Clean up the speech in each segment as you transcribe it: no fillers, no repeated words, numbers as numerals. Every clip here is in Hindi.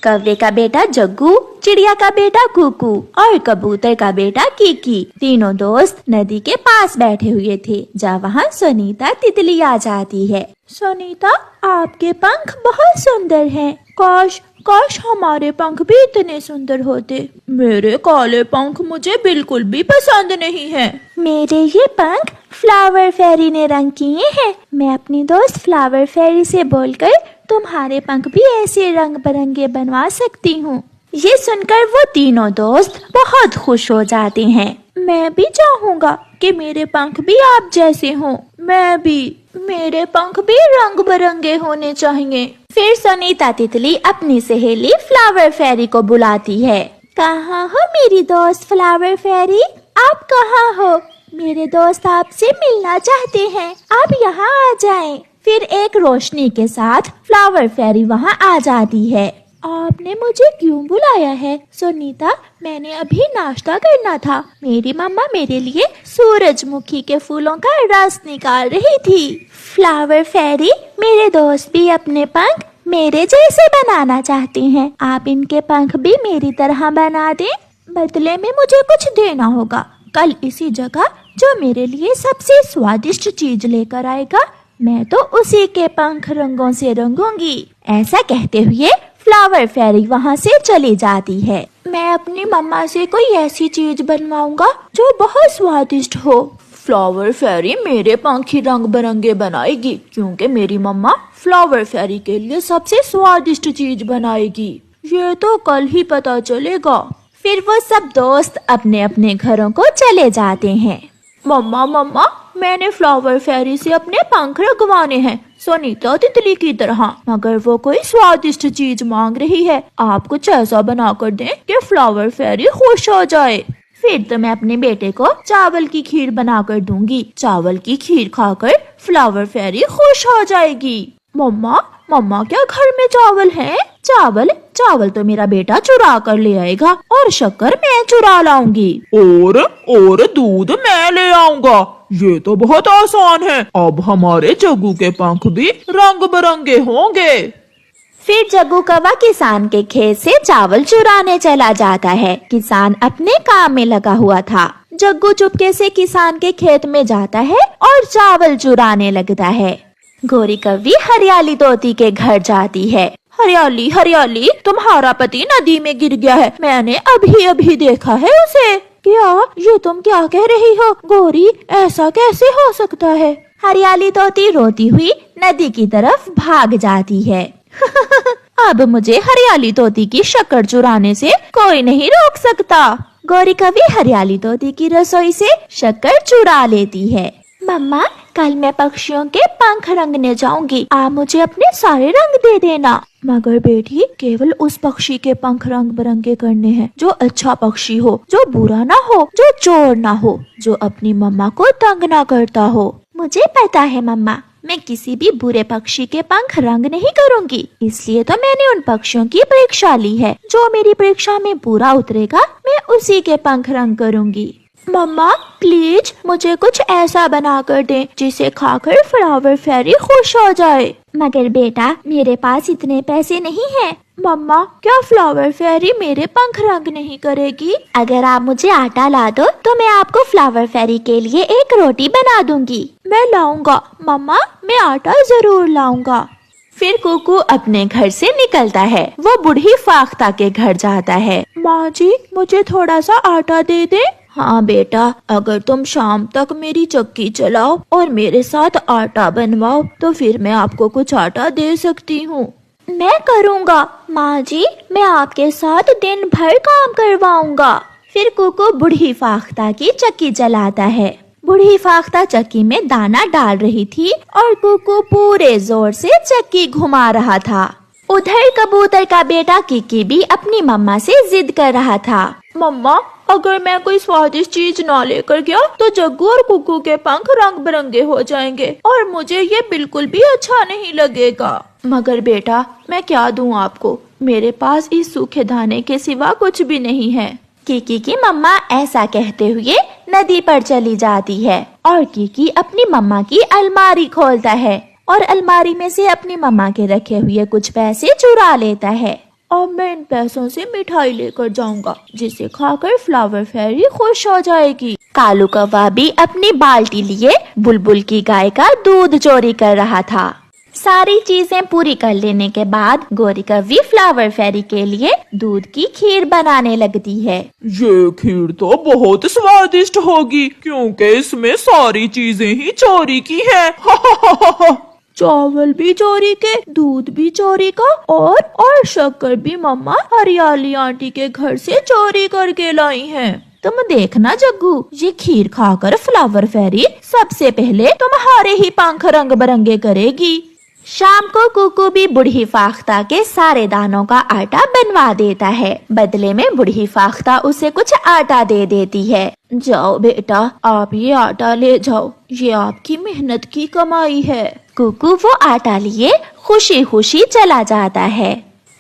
कौवे का बेटा जग्गू, चिड़िया का बेटा कुकू और कबूतर का बेटा कीकी तीनों दोस्त नदी के पास बैठे हुए थे जब वहाँ सुनीता तितली आ जाती है। सुनीता, आपके पंख बहुत सुंदर हैं। काश काश हमारे पंख भी इतने सुंदर होते। मेरे काले पंख मुझे बिल्कुल भी पसंद नहीं है। मेरे ये पंख फ्लावर फेरी ने रंग किए हैं। मैं अपनी दोस्त फ्लावर फेरी से बोलकर तुम्हारे पंख भी ऐसे रंग बिरंगे बनवा सकती हूँ। ये सुनकर वो तीनों दोस्त बहुत खुश हो जाते हैं। मैं भी चाहूँगा कि मेरे पंख भी आप जैसे हों। मैं भी, मेरे पंख भी रंग बिरंगे होने चाहिए। फिर सुनीता तितली अपनी सहेली फ्लावर फेरी को बुलाती है। कहाँ हो मेरी दोस्त फ्लावर फेरी? आप कहाँ हो? मेरे दोस्त आपसे मिलना चाहते हैं, आप यहाँ आ जाएं। फिर एक रोशनी के साथ फ्लावर फेरी वहाँ आ जाती है। आपने मुझे क्यों बुलाया है? सुनीता, मैंने अभी नाश्ता करना था। मेरी मम्मा मेरे लिए सूरजमुखी के फूलों का रस निकाल रही थी। फ्लावर फेरी, मेरे दोस्त भी अपने पंख मेरे जैसे बनाना चाहते हैं। आप इनके पंख भी मेरी तरह बना दें। बदले में मुझे कुछ देना होगा। कल इसी जगह जो मेरे लिए सबसे स्वादिष्ट चीज लेकर आएगा, मैं तो उसी के पंख रंगों से रंगूंगी। ऐसा कहते हुए फ्लावर फेरी वहाँ से चली जाती है। मैं अपनी मम्मा से कोई ऐसी चीज बनवाऊंगा जो बहुत स्वादिष्ट हो। फ्लावर फेरी मेरे पंख ही रंग बिरंगे बनाएगी, क्योंकि मेरी मम्मा फ्लावर फेरी के लिए सबसे स्वादिष्ट चीज बनाएगी। ये तो कल ही पता चलेगा। फिर वो सब दोस्त अपने अपने घरों को चले जाते हैं। मम्मा मम्मा, मैंने फ्लावर फेरी से अपने पंख रंगवाने हैं, सुनीता तितली की तरह, मगर वो कोई स्वादिष्ट चीज मांग रही है। आप कुछ ऐसा बना कर दें कि फ्लावर फेरी खुश हो जाए। फिर तो मैं अपने बेटे को चावल की खीर बना कर दूंगी। चावल की खीर खाकर फ्लावर फेरी खुश हो जाएगी। मम्मा मम्मा, क्या घर में चावल है? चावल तो मेरा बेटा चुरा कर ले आएगा और शक्कर मैं चुरा लाऊंगी। और दूध मैं ले आऊंगा। ये तो बहुत आसान है। अब हमारे जग्गू के पंख भी रंग बिरंगे होंगे। फिर जग्गू कौवा किसान के खेत से चावल चुराने चला जाता है। किसान अपने काम में लगा हुआ था। जग्गू चुपके से किसान के खेत में जाता है और चावल चुराने लगता है। गोरी कौवी हरियाली तोती के घर जाती है। हरियाली हरियाली, तुम्हारा पति नदी में गिर गया है। मैंने अभी अभी देखा है उसे। क्या ये तुम क्या कह रही हो गोरी? ऐसा कैसे हो सकता है? हरियाली तोती रोती हुई नदी की तरफ भाग जाती है। अब मुझे हरियाली तोती की शक्कर चुराने से कोई नहीं रोक सकता। गोरी कौवी हरियाली तोती की रसोई से शक्कर चुरा लेती है। मम्मा, कल मैं पक्षियों के पंख रंगने जाऊंगी। आप मुझे अपने सारे रंग दे देना। मगर बेटी, केवल उस पक्षी के पंख रंग बिरंगे करने हैं जो अच्छा पक्षी हो, जो बुरा ना हो, जो चोर ना हो, जो अपनी मम्मा को तंग ना करता हो। मुझे पता है मम्मा, मैं किसी भी बुरे पक्षी के पंख रंग नहीं करूंगी। इसलिए तो मैंने उन पक्षियों की परीक्षा ली है। जो मेरी परीक्षा में पूरा उतरेगा, मैं उसी के पंख रंग करूंगी। मम्मा प्लीज मुझे कुछ ऐसा बना कर दें जिसे खाकर फ्लावर फेरी खुश हो जाए। मगर बेटा, मेरे पास इतने पैसे नहीं हैं। मम्मा, क्या फ्लावर फेरी मेरे पंख रंग नहीं करेगी? अगर आप मुझे आटा ला दो तो मैं आपको फ्लावर फेरी के लिए एक रोटी बना दूंगी। मैं लाऊंगा मम्मा, मैं आटा जरूर लाऊंगा। फिर कुकू अपने घर से निकलता है। वो बूढ़ी फाख्ता के घर जाता है। माँ जी, मुझे थोड़ा सा आटा दे दे। हाँ बेटा, अगर तुम शाम तक मेरी चक्की चलाओ और मेरे साथ आटा बनवाओ तो फिर मैं आपको कुछ आटा दे सकती हूँ। मैं करूँगा माँ जी, मैं आपके साथ दिन भर काम करवाऊंगा। फिर कुकू बूढ़ी फाख्ता की चक्की चलाता है। बूढ़ी फाख्ता चक्की में दाना डाल रही थी और कुकू पूरे जोर से चक्की घुमा रहा था। उधर कबूतर का बेटा कीकी भी अपनी मम्मा से जिद कर रहा था। मम्मा, अगर मैं कोई स्वादिष्ट चीज ना लेकर गया तो जग्गू और कुकू के पंख रंग बिरंगे हो जाएंगे और मुझे ये बिल्कुल भी अच्छा नहीं लगेगा। मगर बेटा, मैं क्या दूं आपको? मेरे पास इस सूखे दाने के सिवा कुछ भी नहीं है। कीकी की मम्मा ऐसा कहते हुए नदी पर चली जाती है और कीकी अपनी मम्मा की अलमारी खोलता है और अलमारी में से अपनी मम्मा के रखे हुए कुछ पैसे चुरा लेता है अब मैं इन पैसों से मिठाई लेकर जाऊंगा, जिसे खाकर फ्लावर फेरी खुश हो जाएगी। कालू कौवा भी अपनी बाल्टी लिए बुलबुल की गाय का दूध चोरी कर रहा था। सारी चीजें पूरी कर लेने के बाद गोरी कौवी फ्लावर फेरी के लिए दूध की खीर बनाने लगती है। ये खीर तो बहुत स्वादिष्ट होगी, क्योंकि इसमें सारी चीजें ही चोरी की है। चावल भी चोरी के, दूध भी चोरी का, और शक्कर भी मम्मा हरियाली आंटी के घर से चोरी करके लाई हैं। तुम देखना जग्गू, ये खीर खाकर फ्लावर फेरी सबसे पहले तुम्हारे ही पंख रंग बिरंगे करेगी। शाम को कुकू भी बूढ़ी फाख्ता के सारे दानों का आटा बनवा देता है। बदले में बूढ़ी फाख्ता उसे कुछ आटा दे देती है। जाओ बेटा, आप ये आटा ले जाओ, ये आपकी मेहनत की कमाई है। कुकू वो आटा लिए खुशी खुशी चला जाता है।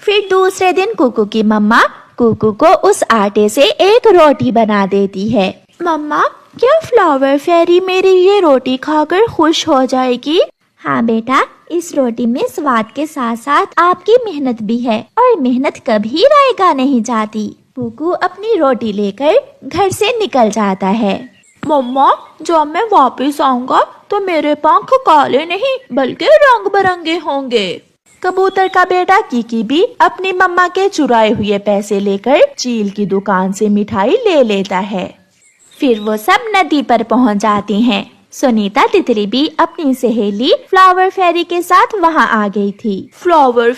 फिर दूसरे दिन कुकू की मम्मा कुकू को उस आटे से एक रोटी बना देती है। मम्मा, क्या फ्लावर फेरी मेरी ये रोटी खाकर खुश हो जाएगी? हाँ बेटा, इस रोटी में स्वाद के साथ साथ आपकी मेहनत भी है, और मेहनत कभी रायगा नहीं जाती। कुकू अपनी रोटी लेकर घर से निकल जाता है। मम्मा, जब मैं वापस आऊँगा तो मेरे पंख काले नहीं बल्कि रंग बिरंगे होंगे। कबूतर का बेटा कीकी भी अपनी मम्मा के चुराए हुए पैसे लेकर चील की दुकान से मिठाई ले लेता है। फिर वो सब नदी पर पहुँच जाते हैं। सुनीता तितली भी अपनी सहेली फ्लावर फेरी के साथ वहाँ आ गई थी। फ्लावर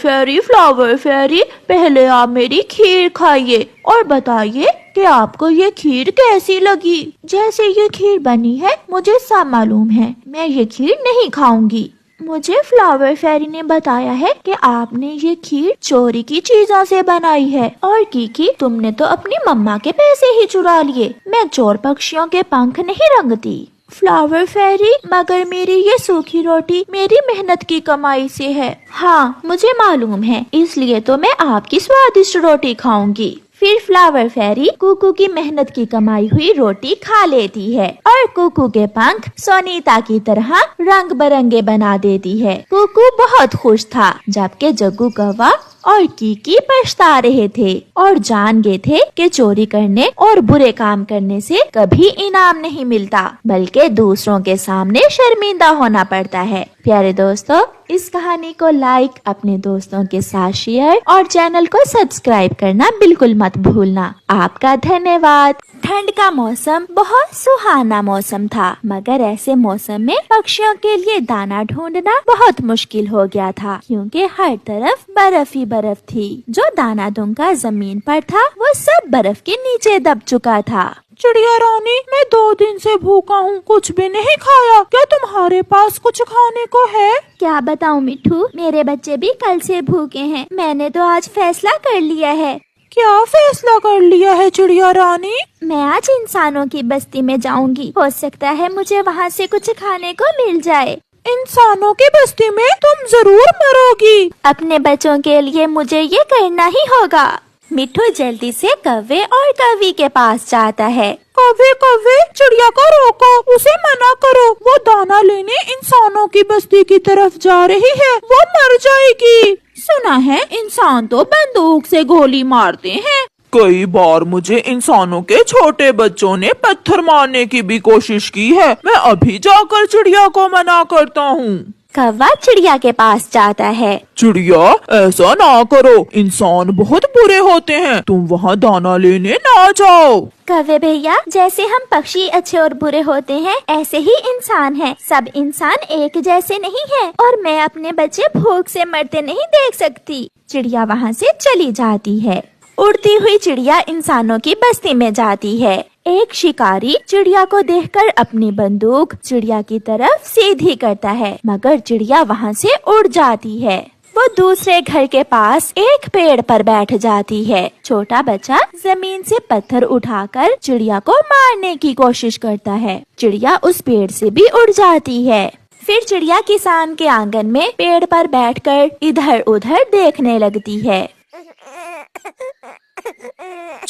फेरी, पहले आप मेरी खीर खाइए और बताइए कि आपको ये खीर कैसी लगी। जैसे ये खीर बनी है मुझे सब मालूम है, मैं ये खीर नहीं खाऊंगी। मुझे फ्लावर फेरी ने बताया है कि आपने ये खीर चोरी की चीजों से बनाई है, और कीकी तुमने तो अपनी मम्मा के पैसे ही चुरा लिए। मैं चोर पक्षियों के पंख नहीं रंगती। फ्लावर फेरी, मगर मेरी ये सूखी रोटी मेरी मेहनत की कमाई से है। हाँ, मुझे मालूम है, इसलिए तो मैं आपकी स्वादिष्ट रोटी खाऊंगी। फिर फ्लावर फेरी कुकू की मेहनत की कमाई हुई रोटी खा लेती है और कुकू के पंख सोनीता की तरह रंग बिरंगे बना देती है। कुकू बहुत खुश था, जबकि जग्गू कौवा और कीकी पछता रहे थे और जान गए थे कि चोरी करने और बुरे काम करने से कभी इनाम नहीं मिलता, बल्कि दूसरों के सामने शर्मिंदा होना पड़ता है। प्यारे दोस्तों, इस कहानी को लाइक, अपने दोस्तों के साथ शेयर और चैनल को सब्सक्राइब करना बिल्कुल मत भूलना। आपका धन्यवाद। ठंड का मौसम बहुत सुहाना मौसम था, मगर ऐसे मौसम में पक्षियों के लिए दाना ढूंढना बहुत मुश्किल हो गया था, क्योंकि हर तरफ बर्फ ही बर्फ थी। जो दाना दूंगा जमीन पर था वो सब बर्फ के नीचे दब चुका था। चिड़िया रानी, मैं 2 दिन से भूखा हूँ, कुछ भी नहीं खाया। क्या तुम्हारे पास कुछ खाने को है? क्या बताऊँ मिठू, मेरे बच्चे भी कल से भूखे हैं। मैंने तो आज फैसला कर लिया है। क्या फैसला कर लिया है चिड़िया रानी? मैं आज इंसानों की बस्ती में जाऊंगी। हो सकता है मुझे वहाँ से कुछ खाने को मिल जाए। इंसानों की बस्ती में तुम जरूर मरोगी। अपने बच्चों के लिए मुझे ये करना ही होगा। मिठू जल्दी से कौवे और कौवी के पास जाता है। कौवे कौवे, चिड़िया को रोको, उसे मना करो। वो दाना लेने इंसानों की बस्ती की तरफ जा रही है, वो मर जाएगी। सुना है इंसान तो बंदूक से गोली मारते हैं। कई बार मुझे इंसानों के छोटे बच्चों ने पत्थर मारने की भी कोशिश की है। मैं अभी जाकर चिड़िया को मना करता हूँ। कौवा चिड़िया के पास जाता है। चिड़िया, ऐसा ना करो, इंसान बहुत बुरे होते हैं, तुम वहाँ दाना लेने ना जाओ। कौवे भैया, जैसे हम पक्षी अच्छे और बुरे होते हैं, ऐसे ही इंसान हैं। सब इंसान एक जैसे नहीं हैं, और मैं अपने बच्चे भूख से मरते नहीं देख सकती। चिड़िया वहाँ से चली जाती है। उड़ती हुई चिड़िया इंसानों की बस्ती में जाती है। एक शिकारी चिड़िया को देखकर अपनी बंदूक चिड़िया की तरफ सीधी करता है, मगर चिड़िया वहाँ से उड़ जाती है। वो दूसरे घर के पास एक पेड़ पर बैठ जाती है। छोटा बच्चा जमीन से पत्थर उठाकर चिड़िया को मारने की कोशिश करता है। चिड़िया उस पेड़ से भी उड़ जाती है। फिर चिड़िया किसान के आंगन में पेड़ पर बैठकर इधर उधर देखने लगती है।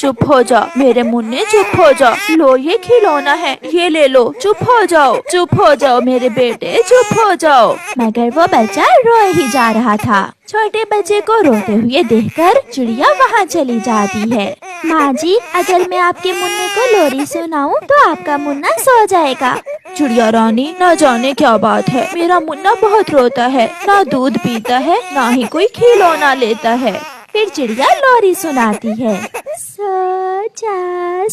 चुप हो जा मेरे मुन्ने, चुप हो जा। लो ये खिलौना है, ये ले लो। चुप हो जाओ, चुप हो जाओ मेरे बेटे, चुप हो जाओ। मगर वो बच्चा रोए ही जा रहा था। छोटे बच्चे को रोते हुए देखकर चिड़िया वहाँ चली जाती है। माँ जी, अगर मैं आपके मुन्ने को लोरी सुनाऊं तो आपका मुन्ना सो जाएगा। चिड़िया रानी, न जाने क्या बात है, मेरा मुन्ना बहुत रोता है, ना दूध पीता है, ना ही कोई खिलौना लेता है। फिर चिड़िया लोरी सुनाती है। सो जा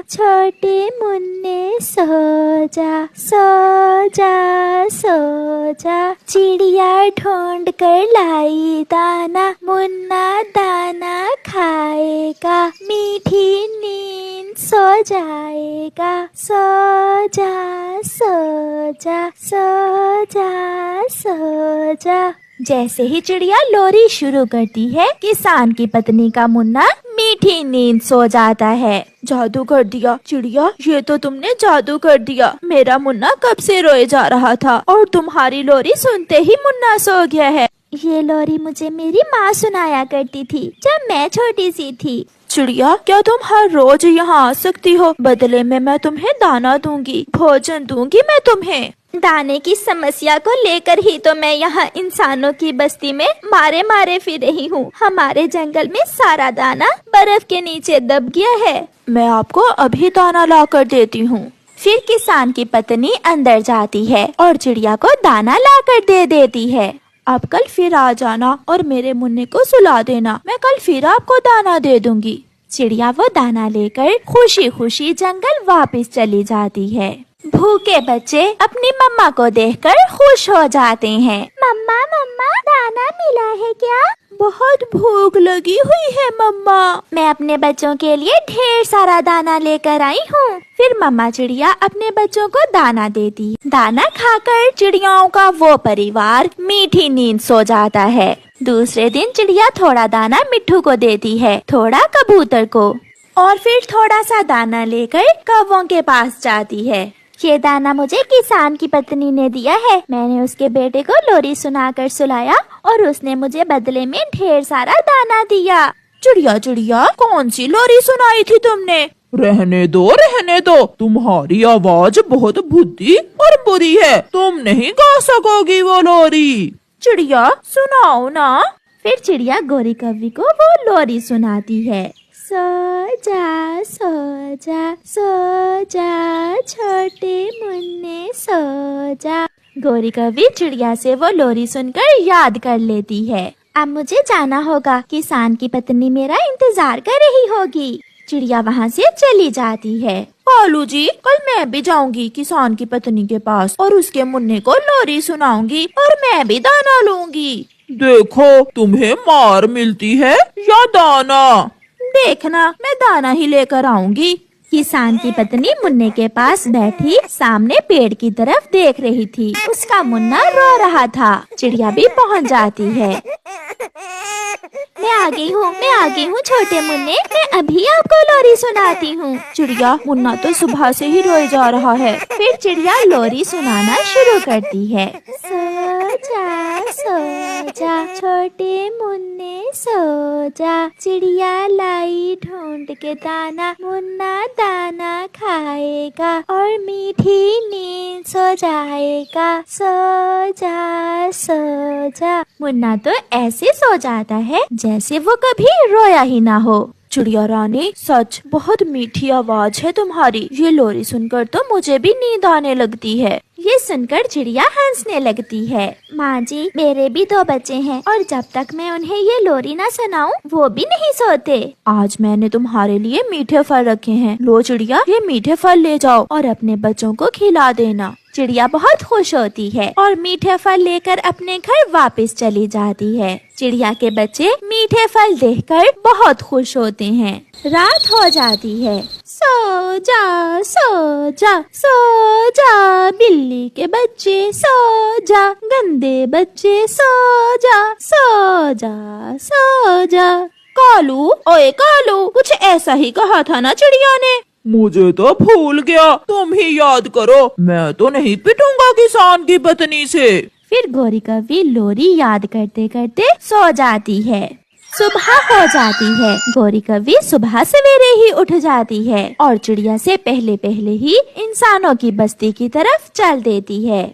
छोटे मुन्ने, सो जा चिड़िया ढूंढ कर लाई दाना, मुन्ना दाना खाएगा, मीठी नींद सो जाएगा। सो जा। जैसे ही चिड़िया लोरी शुरू करती है, किसान की पत्नी का मुन्ना मीठी नींद सो जाता है। जादू कर दिया चिड़िया, ये तो तुमने जादू कर दिया। मेरा मुन्ना कब से रोए जा रहा था और तुम्हारी लोरी सुनते ही मुन्ना सो गया है। ये लोरी मुझे मेरी माँ सुनाया करती थी जब मैं छोटी सी थी। चिड़िया, क्या तुम हर रोज यहाँ आ सकती हो? बदले में मैं तुम्हें दाना दूंगी, भोजन दूंगी मैं तुम्हें। दाने की समस्या को लेकर ही तो मैं यहाँ इंसानों की बस्ती में मारे मारे फिर रही हूँ। हमारे जंगल में सारा दाना बर्फ के नीचे दब गया है। मैं आपको अभी दाना ला कर देती हूँ। फिर किसान की पत्नी अंदर जाती है और चिड़िया को दाना ला कर दे देती है। अब कल फिर आ जाना और मेरे मुन्ने को सुला देना, मैं कल फिर आपको दाना दे दूंगी। चिड़िया वो दाना लेकर खुशी खुशी जंगल वापस चली जाती है। भूखे बच्चे अपनी मम्मा को देखकर खुश हो जाते हैं। मम्मा मम्मा, दाना मिला है क्या? बहुत भूख लगी हुई है मम्मा। मैं अपने बच्चों के लिए ढेर सारा दाना लेकर आई हूँ। फिर मम्मा चिड़िया अपने बच्चों को दाना देती। दाना खाकर चिड़ियाओं का वो परिवार मीठी नींद सो जाता है। दूसरे दिन चिड़िया थोड़ा दाना मिट्ठू को देती है, थोड़ा कबूतर को, और फिर थोड़ा सा दाना लेकर कौवों के पास जाती है। ये दाना मुझे किसान की पत्नी ने दिया है। मैंने उसके बेटे को लोरी सुनाकर सुलाया और उसने मुझे बदले में ढेर सारा दाना दिया। चिड़िया चिड़िया, कौन सी लोरी सुनाई थी तुमने? रहने दो, तुम्हारी आवाज बहुत भुद्दी और बुरी है, तुम नहीं गा सकोगी वो लोरी। चिड़िया सुनाओ ना। फिर चिड़िया गोरी कव्वी को वो लोरी सुनाती है। सो जा छोटे मुन्ने, सो जा। गोरी कव्वी चिड़िया से वो लोरी सुनकर याद कर लेती है। अब मुझे जाना होगा, किसान की पत्नी मेरा इंतजार कर रही होगी। चिड़िया वहाँ से चली जाती है। कालू जी, कल मैं भी जाऊंगी किसान की पत्नी के पास और उसके मुन्ने को लोरी सुनाऊंगी और मैं भी दाना लूंगी। देखो, तुम्हें मार मिलती है या दाना? देखना, मैं दाना ही लेकर आऊंगी। किसान की पत्नी मुन्ने के पास बैठी सामने पेड़ की तरफ देख रही थी। उसका मुन्ना रो रहा था। चिड़िया भी पहुंच जाती है। मैं आ गई हूँ छोटे मुन्ने, मैं अभी आपको लोरी सुनाती हूँ। चिड़िया, मुन्ना तो सुबह से ही रोए जा रहा है। फिर चिड़िया लोरी सुनाना शुरू करती है। सो जा छोटे मुन्ने, सो जा। चिड़िया लाई ढूंढ के दाना, मुन्ना दाना खाएगा और मीठी नींद सो जाएगा। सो जा। मुन्ना तो ऐसे सो जाता है जैसे वो कभी रोया ही ना हो। चिड़िया रानी, सच बहुत मीठी आवाज है तुम्हारी। ये लोरी सुनकर तो मुझे भी नींद आने लगती है। ये सुनकर चिड़िया हंसने लगती है। माँ जी, मेरे भी 2 बच्चे हैं और जब तक मैं उन्हें ये लोरी ना सुनाऊं, वो भी नहीं सोते। आज मैंने तुम्हारे लिए मीठे फल रखे हैं। लो चिड़िया, ये मीठे फल ले जाओ और अपने बच्चों को खिला देना। चिड़िया बहुत खुश होती है और मीठे फल लेकर अपने घर वापस चली जाती है। चिड़िया के बच्चे मीठे फल देखकर बहुत खुश होते हैं। रात हो जाती है। सो जा बिल्ली के बच्चे, सो जा गंदे बच्चे, सो जा। कालू, ओए कालू, कुछ ऐसा ही कहा था ना चिड़िया ने? मुझे तो भूल गया, तुम ही याद करो। मैं तो नहीं पिटूंगा किसान की पत्नी से। फिर गोरी कव्वी लोरी याद करते करते सो जाती है। सुबह हो जाती है। गौरी कौवी सुबह सवेरे ही उठ जाती है और चिड़िया से पहले पहले ही इंसानों की बस्ती की तरफ चल देती है।